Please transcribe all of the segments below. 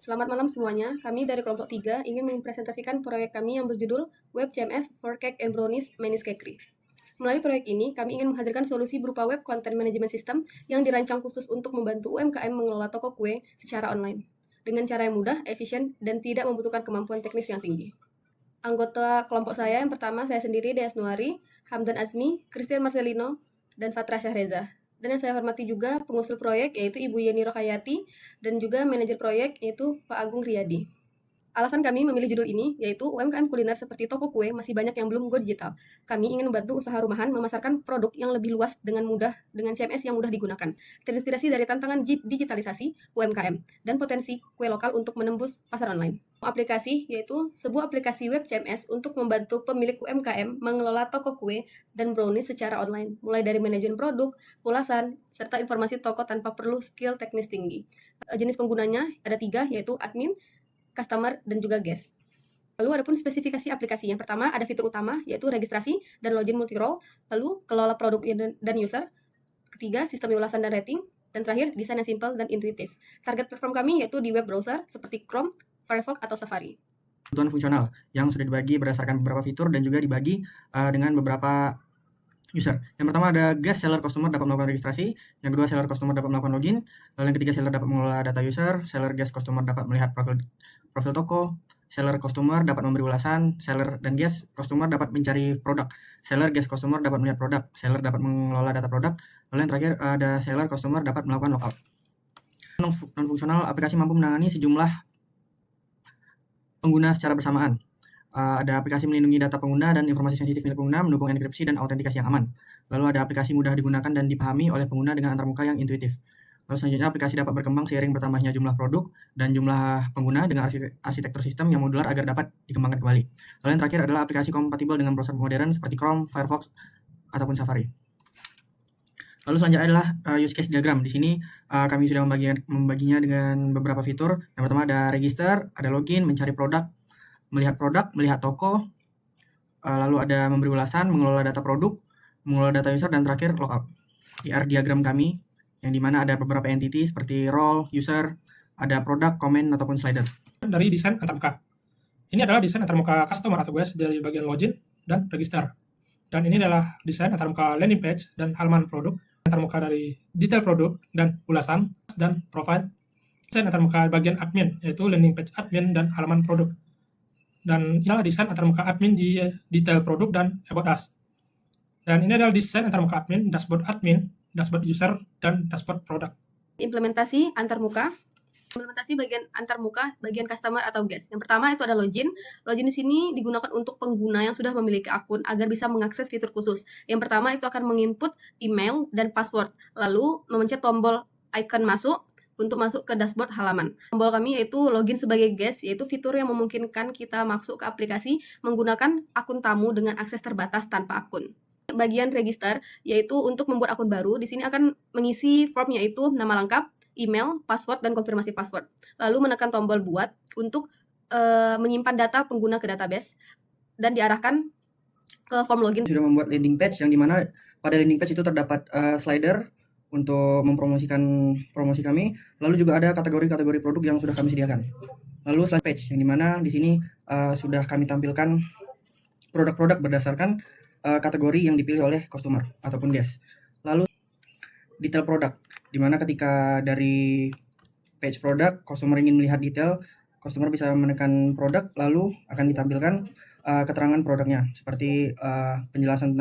Selamat malam semuanya. Kami dari kelompok 3 ingin mempresentasikan proyek kami yang berjudul Web CMS for Cake and Brownies Manis Cakery. Melalui proyek ini, kami ingin menghadirkan solusi berupa web content management system yang dirancang khusus untuk membantu UMKM mengelola toko kue secara online dengan cara yang mudah, efisien, dan tidak membutuhkan kemampuan teknis yang tinggi. Anggota kelompok saya yang pertama, saya sendiri, Dea Nuari, Hamdan Azmi, Christian Marcelino, dan Fatra Syahreza. Dan yang saya hormati juga pengusul proyek yaitu Ibu Yeni Rohayati dan juga manajer proyek yaitu Pak Agung Riyadi. Alasan kami memilih judul ini yaitu UMKM kuliner seperti toko kue masih banyak yang belum go digital. Kami ingin membantu usaha rumahan memasarkan produk yang lebih luas dengan mudah dengan CMS yang mudah digunakan. Terinspirasi dari tantangan digitalisasi UMKM dan potensi kue lokal untuk menembus pasar online. Aplikasi yaitu sebuah aplikasi web CMS untuk membantu pemilik UMKM mengelola toko kue dan brownies secara online, mulai dari manajemen produk, ulasan, serta informasi toko tanpa perlu skill teknis tinggi. Jenis penggunanya ada 3 yaitu admin, customer, dan juga guest. Lalu ada pun spesifikasi aplikasi. Yang pertama ada fitur utama yaitu registrasi dan login multi-role, lalu kelola produk dan user, ketiga sistem ulasan dan rating, dan terakhir desain yang simple dan intuitif. Target platform kami yaitu di web browser seperti Chrome, Firefox, atau Safari. Kebutuhan fungsional yang sudah dibagi berdasarkan beberapa fitur dan juga dibagi dengan beberapa user. Yang pertama ada guest, seller, customer dapat melakukan registrasi. Yang kedua, seller, customer dapat melakukan login. Lalu yang ketiga, seller dapat mengelola data user. Seller, guest, customer dapat melihat profil toko. Seller, customer dapat memberi ulasan. Seller dan guest, customer dapat mencari produk. Seller, guest, customer dapat melihat produk. Seller dapat mengelola data produk. Lalu yang terakhir ada seller, customer dapat melakukan logout. Non-fungsional, aplikasi mampu menangani sejumlah pengguna secara bersamaan. Ada aplikasi melindungi data pengguna dan informasi sensitif milik pengguna, mendukung enkripsi dan autentikasi yang aman. Lalu ada aplikasi mudah digunakan dan dipahami oleh pengguna dengan antarmuka yang intuitif. Lalu selanjutnya aplikasi dapat berkembang seiring bertambahnya jumlah produk dan jumlah pengguna dengan arsitektur sistem yang modular agar dapat dikembangkan kembali. Lalu yang terakhir adalah aplikasi kompatibel dengan browser modern seperti Chrome, Firefox, ataupun Safari. Lalu selanjutnya adalah use case diagram. Di sini kami sudah membaginya dengan beberapa fitur. Yang pertama ada register, ada login, mencari produk, melihat toko, lalu ada memberi ulasan, mengelola data produk, mengelola data user, dan terakhir logout. PR diagram kami, yang dimana ada beberapa entity seperti role, user, ada produk, komen, ataupun slider. Dari desain antarmuka. Ini adalah desain antarmuka customer atau guest dari bagian login dan register. Dan ini adalah desain antarmuka landing page dan halaman produk, antarmuka dari detail produk dan ulasan dan profile. Desain antarmuka bagian admin, yaitu landing page admin dan halaman produk. Dan inilah desain antarmuka admin di detail produk dan about us. Dan ini adalah desain antarmuka admin, dashboard user, dan dashboard produk. Implementasi antarmuka. Implementasi bagian antarmuka, bagian customer atau guest. Yang pertama itu ada login. Login di sini digunakan untuk pengguna yang sudah memiliki akun agar bisa mengakses fitur khusus. Yang pertama itu akan menginput email dan password, lalu memencet tombol icon masuk untuk masuk ke dashboard halaman. Tombol kami yaitu login sebagai guest, yaitu fitur yang memungkinkan kita masuk ke aplikasi menggunakan akun tamu dengan akses terbatas tanpa akun. Bagian register yaitu untuk membuat akun baru. Di sini akan mengisi form yaitu nama lengkap, email, password, dan konfirmasi password. Lalu menekan tombol buat untuk menyimpan data pengguna ke database dan diarahkan ke form login. Sudah membuat landing page yang dimana pada landing page itu terdapat slider untuk mempromosikan promosi kami. Lalu juga ada kategori-kategori produk yang sudah kami sediakan. Lalu slide page yang dimana di sini sudah kami tampilkan produk-produk berdasarkan kategori yang dipilih oleh customer ataupun guest. Lalu detail produk, dimana ketika dari page produk customer ingin melihat detail, customer bisa menekan produk lalu akan ditampilkan keterangan produknya seperti penjelasan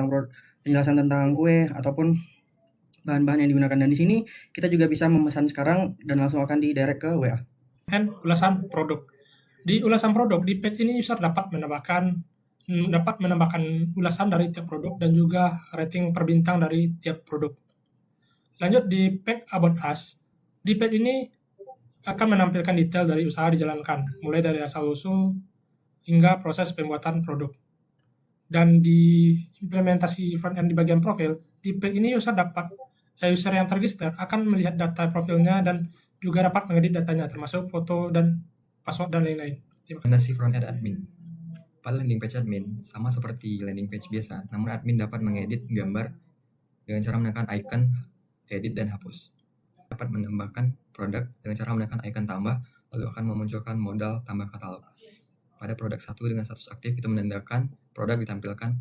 tentang kue ataupun bahan-bahan yang digunakan. Dan di sini kita juga bisa memesan sekarang dan langsung akan di-direct ke WA. Dan ulasan produk. Di ulasan produk, di page ini user dapat menambahkan ulasan dari tiap produk dan juga rating per bintang dari tiap produk. Lanjut di page About Us. Di page ini akan menampilkan detail dari usaha dijalankan, mulai dari asal-usul hingga proses pembuatan produk. Dan di implementasi front-end di bagian profil, di page ini user yang terregister akan melihat data profilnya dan juga dapat mengedit datanya, termasuk foto dan password dan lain-lain. Implementasi front-end admin. Pada landing page admin, sama seperti landing page biasa, namun admin dapat mengedit gambar dengan cara menekan icon, edit, dan hapus. Dapat menambahkan produk dengan cara menekan icon tambah, lalu akan memunculkan modal tambah katalog. Pada produk 1 dengan status aktif itu menandakan produk ditampilkan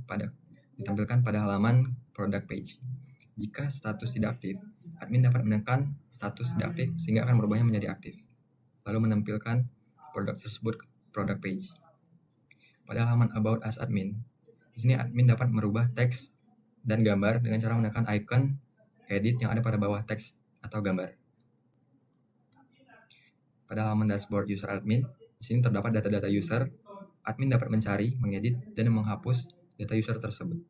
pada halaman product page. Jika status tidak aktif, admin dapat menekan status tidak aktif sehingga akan merubahnya menjadi aktif, lalu menampilkan produk tersebut ke product page. Pada halaman About Us admin, di sini admin dapat merubah teks dan gambar dengan cara menekan icon edit yang ada pada bawah teks atau gambar. Pada halaman Dashboard User Admin, di sini terdapat data-data user. Admin dapat mencari, mengedit, dan menghapus data user tersebut.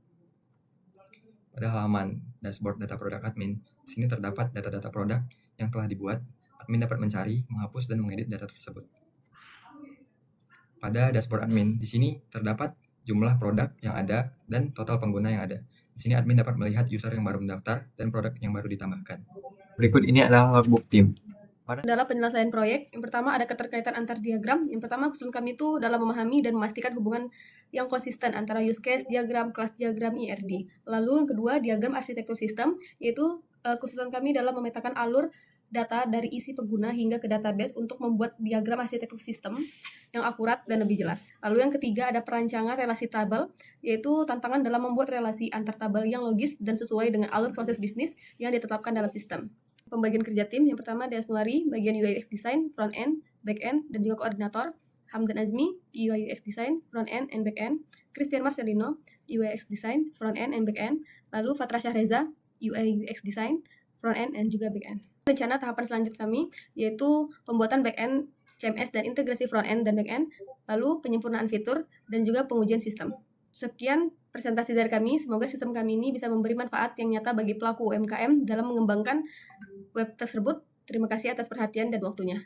Pada halaman Dashboard Data Product Admin, di sini terdapat data-data produk yang telah dibuat. Admin dapat mencari, menghapus, dan mengedit data tersebut. Pada Dashboard Admin, di sini terdapat jumlah produk yang ada dan total pengguna yang ada. Di sini admin dapat melihat user yang baru mendaftar dan produk yang baru ditambahkan. Berikut ini adalah logbook tim. Dalam penyelesaian proyek, yang pertama ada keterkaitan antar diagram. Yang pertama kesulitan kami itu dalam memahami dan memastikan hubungan yang konsisten antara use case, diagram, kelas diagram, IRD. Lalu yang kedua, diagram arsitektur sistem, yaitu kesulitan kami dalam memetakan alur data dari isi pengguna hingga ke database untuk membuat diagram arsitektur sistem yang akurat dan lebih jelas. Lalu yang ketiga ada perancangan relasi tabel, yaitu tantangan dalam membuat relasi antar tabel yang logis dan sesuai dengan alur proses bisnis yang ditetapkan dalam sistem. Pembagian kerja tim, yang pertama Desnuari, bagian UI UX Design, front end, back end, dan juga koordinator. Hamdan Azmi, UI UX Design, front end and back end. Christian Marcelino, UI UX Design, front end and back end. Lalu Fatra Syahreza, UI UX Design, front end and juga back end. Rencana tahapan selanjutnya kami yaitu pembuatan back end CMS dan integrasi front end dan back end, lalu penyempurnaan fitur dan juga pengujian sistem. Sekian presentasi dari kami, semoga sistem kami ini bisa memberi manfaat yang nyata bagi pelaku UMKM dalam mengembangkan web tersebut. Terima kasih atas perhatian dan waktunya.